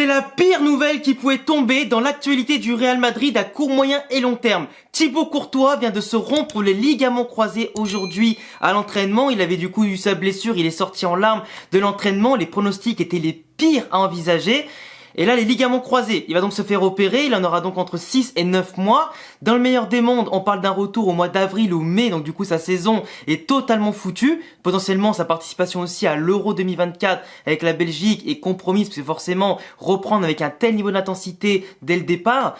C'est la pire nouvelle qui pouvait tomber dans l'actualité du Real Madrid à court, moyen et long terme. Thibaut Courtois vient de se rompre les ligaments croisés aujourd'hui à l'entraînement. Il avait du coup eu sa blessure, il est sorti en larmes de l'entraînement. Les pronostics étaient les pires à envisager. Et là, les ligaments croisés, il va donc se faire opérer, il en aura donc entre 6 et 9 mois. Dans le meilleur des mondes, on parle d'un retour au mois d'avril ou mai, donc du coup sa saison est totalement foutue. Potentiellement sa participation aussi à l'Euro 2024 avec la Belgique est compromise, parce que forcément reprendre avec un tel niveau d'intensité dès le départ,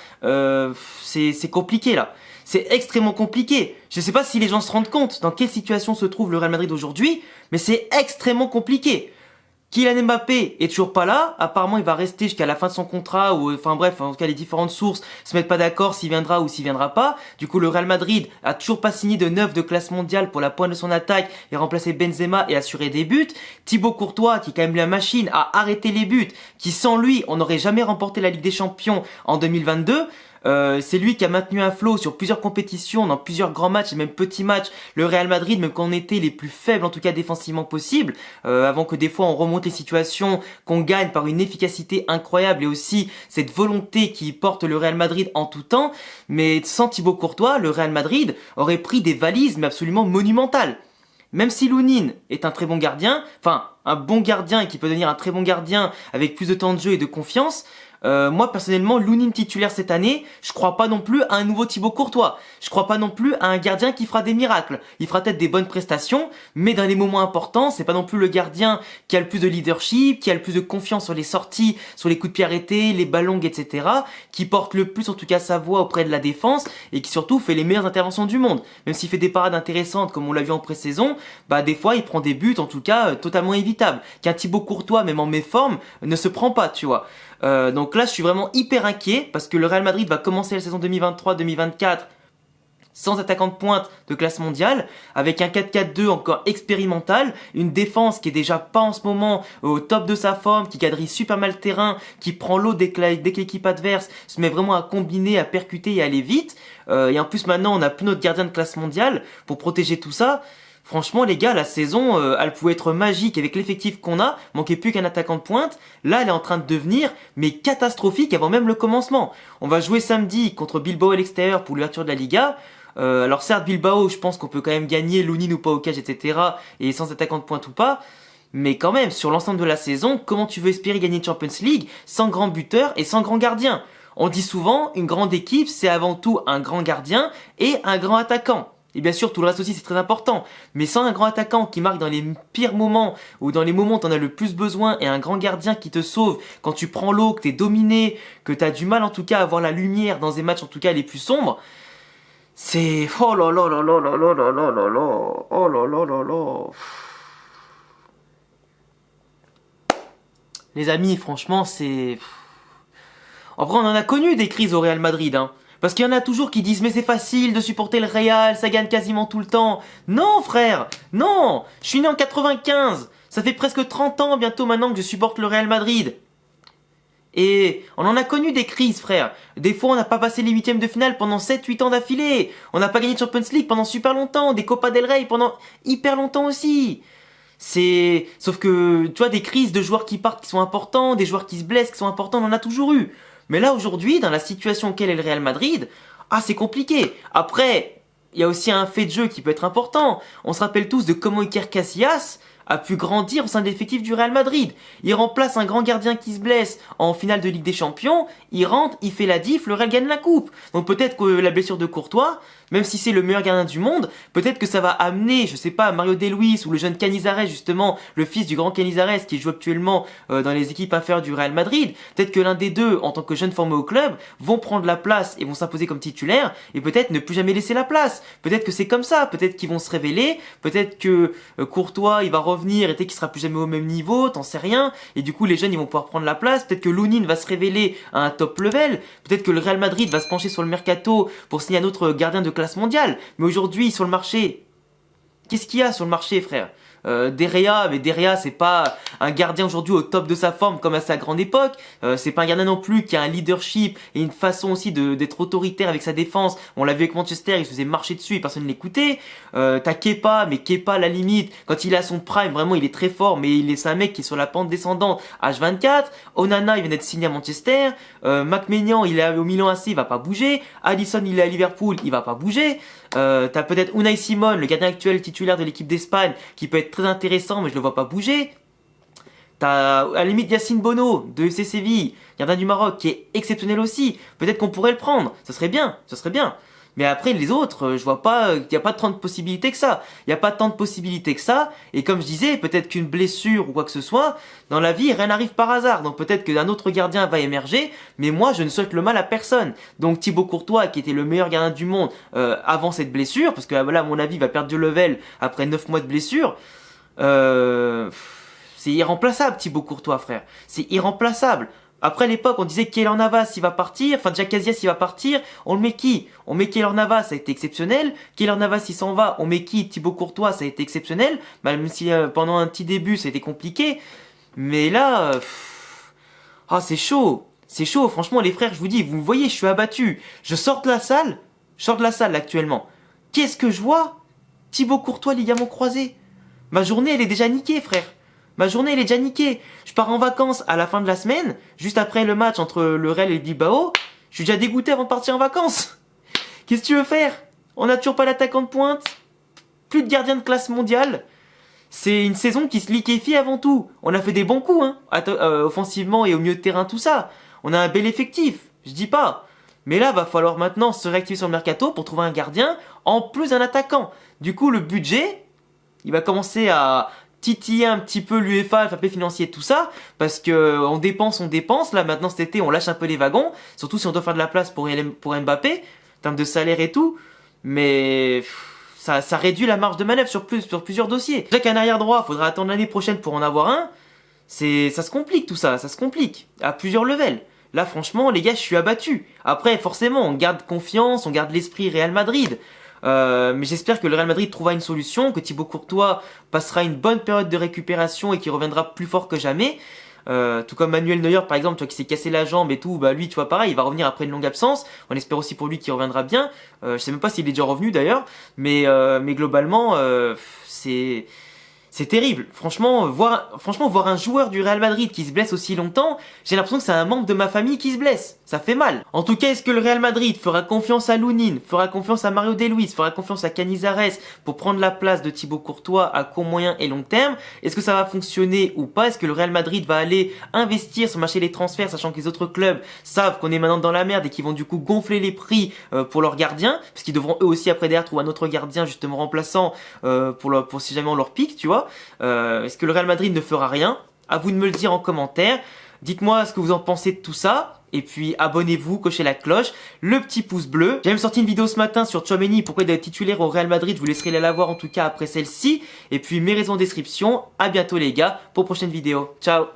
c'est compliqué là. C'est extrêmement compliqué. Je ne sais pas si les gens se rendent compte dans quelle situation se trouve le Real Madrid aujourd'hui, mais c'est extrêmement compliqué. Kylian Mbappé est toujours pas là, apparemment il va rester jusqu'à la fin de son contrat, ou enfin bref, en tout cas les différentes sources se mettent pas d'accord s'il viendra ou s'il viendra pas. Du coup le Real Madrid a toujours pas signé de neuf de classe mondiale pour la pointe de son attaque et remplacer Benzema et assurer des buts. Thibaut Courtois, qui est quand même la machine, a arrêté les buts, qui sans lui on n'aurait jamais remporté la Ligue des Champions en 2022. C'est lui qui a maintenu un flow sur plusieurs compétitions, dans plusieurs grands matchs et même petits matchs. Le Real Madrid, même quand on était les plus faibles, en tout cas défensivement possible, avant que des fois on remonte les situations, qu'on gagne par une efficacité incroyable et aussi cette volonté qui porte le Real Madrid en tout temps. Mais sans Thibaut Courtois, le Real Madrid aurait pris des valises mais absolument monumentales. Même si Lunin est un très bon gardien, enfin un bon gardien et qui peut devenir un très bon gardien avec plus de temps de jeu et de confiance, moi personnellement, Lunin titulaire cette année, je crois pas non plus à un nouveau Thibaut Courtois. Je crois pas non plus à un gardien qui fera des miracles. Il fera peut-être des bonnes prestations, mais dans les moments importants, c'est pas non plus le gardien qui a le plus de leadership, qui a le plus de confiance sur les sorties, sur les coups de pied arrêtés, les ballons, etc. Qui porte le plus en tout cas sa voix auprès de la défense et qui surtout fait les meilleures interventions du monde. Même s'il fait des parades intéressantes comme on l'a vu en pré-saison, bah des fois il prend des buts en tout cas totalement évitables. Qu'un Thibaut Courtois, même en méforme, ne se prend pas, tu vois. Donc là, je suis vraiment hyper inquiet parce que le Real Madrid va commencer la saison 2023-2024 sans attaquant de pointe de classe mondiale, avec un 4-4-2 encore expérimental, une défense qui est déjà pas en ce moment au top de sa forme, qui quadrille super mal le terrain, qui prend l'eau dès que l'équipe adverse se met vraiment à combiner, à percuter et à aller vite. Et en plus maintenant, on a plus notre gardien de classe mondiale pour protéger tout ça. Franchement les gars, la saison, elle pouvait être magique avec l'effectif qu'on a, manquait plus qu'un attaquant de pointe. Là, elle est en train de devenir mais catastrophique avant même le commencement. On va jouer samedi contre Bilbao à l'extérieur pour l'ouverture de la Liga. Alors certes Bilbao, je pense qu'on peut quand même gagner, Lunin ou pas au cage, etc. Et sans attaquant de pointe ou pas. Mais quand même, sur l'ensemble de la saison, comment tu veux espérer gagner une Champions League sans grand buteur et sans grand gardien? On dit souvent, une grande équipe, c'est avant tout un grand gardien et un grand attaquant. Et bien sûr, tout le reste aussi, c'est très important. Mais sans un grand attaquant qui marque dans les pires moments ou dans les moments où t'en as le plus besoin et un grand gardien qui te sauve quand tu prends l'eau, que t'es dominé, que t'as du mal en tout cas à voir la lumière dans des matchs en tout cas les plus sombres, c'est... Oh là là là là là là là là là là. Oh là là là là. Les amis, franchement, c'est... En vrai, on en a connu des crises au Real Madrid, hein. Parce qu'il y en a toujours qui disent mais c'est facile de supporter le Real, ça gagne quasiment tout le temps. Non frère, non, je suis né en 95, ça fait presque 30 ans bientôt maintenant que je supporte le Real Madrid. Et on en a connu des crises frère. Des fois on n'a pas passé les huitièmes de finale pendant 7-8 ans d'affilée. On n'a pas gagné de Champions League pendant super longtemps, des Copa del Rey pendant hyper longtemps aussi. Sauf que tu vois des crises de joueurs qui partent qui sont importants, des joueurs qui se blessent qui sont importants, on en a toujours eu. Mais là, aujourd'hui, dans la situation auquel est le Real Madrid, c'est compliqué. Après, il y a aussi un fait de jeu qui peut être important. On se rappelle tous de comment Iker Casillas a pu grandir au sein de l'effectif du Real Madrid. Il remplace un grand gardien qui se blesse en finale de Ligue des Champions, il rentre, il fait la diff, le Real gagne la coupe. Donc peut-être que la blessure de Courtois, même si c'est le meilleur gardien du monde, peut-être que ça va amener, je sais pas, Mario De Luis ou le jeune Canizares justement, le fils du grand Canizares qui joue actuellement dans les équipes inférieures du Real Madrid. Peut-être que l'un des deux, en tant que jeune formé au club, vont prendre la place et vont s'imposer comme titulaire et peut-être ne plus jamais laisser la place. Peut-être que c'est comme ça, peut-être qu'ils vont se révéler, peut-être que Courtois il va revenir et peut-être qu'il sera plus jamais au même niveau, t'en sais rien, et du coup les jeunes ils vont pouvoir prendre la place, peut-être que Lunin va se révéler à un top level, peut-être que le Real Madrid va se pencher sur le mercato pour signer un autre gardien de classe mondiale, mais aujourd'hui sur le marché, qu'est-ce qu'il y a sur le marché frère? Derrea, mais Derrea c'est pas un gardien aujourd'hui au top de sa forme comme à sa grande époque. C'est pas un gardien non plus qui a un leadership et une façon aussi d'être autoritaire avec sa défense. On l'a vu avec Manchester, il se faisait marcher dessus et personne ne l'écoutait. T'as Kepa, mais Kepa à la limite, quand il est à son prime, vraiment il est très fort, mais c'est un mec qui est sur la pente descendante H24. Onana, il vient d'être signé à Manchester. McMaignan, il est au Milan AC, il va pas bouger. Alisson, il est à Liverpool, il va pas bouger. T'as peut-être Unai Simon, le gardien actuel titulaire de l'équipe d'Espagne, qui peut être très intéressant, mais je le vois pas bouger. T'as à la limite Yacine Bono de FC Séville, gardien du Maroc, qui est exceptionnel aussi. Peut-être qu'on pourrait le prendre, ce serait bien, ce serait bien. Mais après les autres, je vois pas, il y a pas tant de possibilités que ça. Il y a pas tant de possibilités que ça. Et comme je disais, peut-être qu'une blessure ou quoi que ce soit, dans la vie, rien n'arrive par hasard. Donc peut-être qu'un autre gardien va émerger. Mais moi, je ne souhaite le mal à personne. Donc Thibaut Courtois, qui était le meilleur gardien du monde avant cette blessure, parce que là, à mon avis, il va perdre du level après 9 mois de blessure. C'est irremplaçable Thibaut Courtois, frère. C'est irremplaçable. Après l'époque, on disait Keylor Navas, il va partir. Enfin, déjà Casillas, il va partir. On le met qui? On met Keylor Navas, ça a été exceptionnel. Keylor Navas, il s'en va. On met qui? Thibaut Courtois, ça a été exceptionnel. Même si pendant un petit début, ça a été compliqué. Mais là, c'est chaud. C'est chaud. Franchement, les frères, je vous dis, vous me voyez, je suis abattu. Je sors de la salle. Je sors de la salle actuellement. Qu'est-ce que je vois? Thibaut Courtois, ligament croisé. Ma journée, elle est déjà niquée, frère. Ma journée, elle est déjà niquée. Je pars en vacances à la fin de la semaine, juste après le match entre le Real et le Bilbao. Je suis déjà dégoûté avant de partir en vacances. Qu'est-ce que tu veux faire? On n'a toujours pas l'attaquant de pointe. Plus de gardien de classe mondiale. C'est une saison qui se liquéfie avant tout. On a fait des bons coups, hein, offensivement et au milieu de terrain, tout ça. On a un bel effectif, je dis pas. Mais là, va falloir maintenant se réactiver sur le mercato pour trouver un gardien, en plus d'un attaquant. Du coup, le budget, il va commencer à titiller un petit peu l'UEFA, le fair play financier, tout ça, parce que on dépense. Là, maintenant, cet été, on lâche un peu les wagons, surtout si on doit faire de la place pour Mbappé, en termes de salaire et tout. Mais ça réduit la marge de manœuvre sur plusieurs dossiers. Déjà qu'un arrière droit, faudra attendre l'année prochaine pour en avoir un. Ça se complique tout ça, ça se complique à plusieurs levels. Là, franchement, les gars, je suis abattu. Après, forcément, on garde confiance, on garde l'esprit Real Madrid. Mais j'espère que le Real Madrid trouvera une solution, que Thibaut Courtois passera une bonne période de récupération et qu'il reviendra plus fort que jamais. Tout comme Manuel Neuer par exemple, tu vois, qui s'est cassé la jambe et tout, bah lui tu vois pareil, il va revenir après une longue absence. On espère aussi pour lui qu'il reviendra bien. Je sais même pas s'il est déjà revenu d'ailleurs, mais globalement c'est terrible. Franchement, voir un joueur du Real Madrid qui se blesse aussi longtemps, j'ai l'impression que c'est un membre de ma famille qui se blesse. Ça fait mal. En tout cas, est-ce que le Real Madrid fera confiance à Lunin, fera confiance à Mario De Luis, fera confiance à Canizares pour prendre la place de Thibaut Courtois à court, moyen et long terme? Est-ce que ça va fonctionner ou pas? Est-ce que le Real Madrid va aller investir sur le marché des transferts, sachant que les autre clubs savent qu'on est maintenant dans la merde et qu'ils vont du coup gonfler les prix pour leurs gardiens, parce qu'ils devront eux aussi après derrière trouver un autre gardien justement remplaçant pour si jamais on leur pique, tu vois. Est-ce que le Real Madrid ne fera rien? À vous de me le dire en commentaire. Dites-moi ce que vous en pensez de tout ça. Et puis abonnez-vous, cochez la cloche, le petit pouce bleu. J'ai même sorti une vidéo ce matin sur Tchouaméni, pourquoi il doit être titulaire au Real Madrid. Je vous laisserai la voir en tout cas après celle-ci. Et puis mes raisons en description. À bientôt les gars pour prochaine vidéo. Ciao.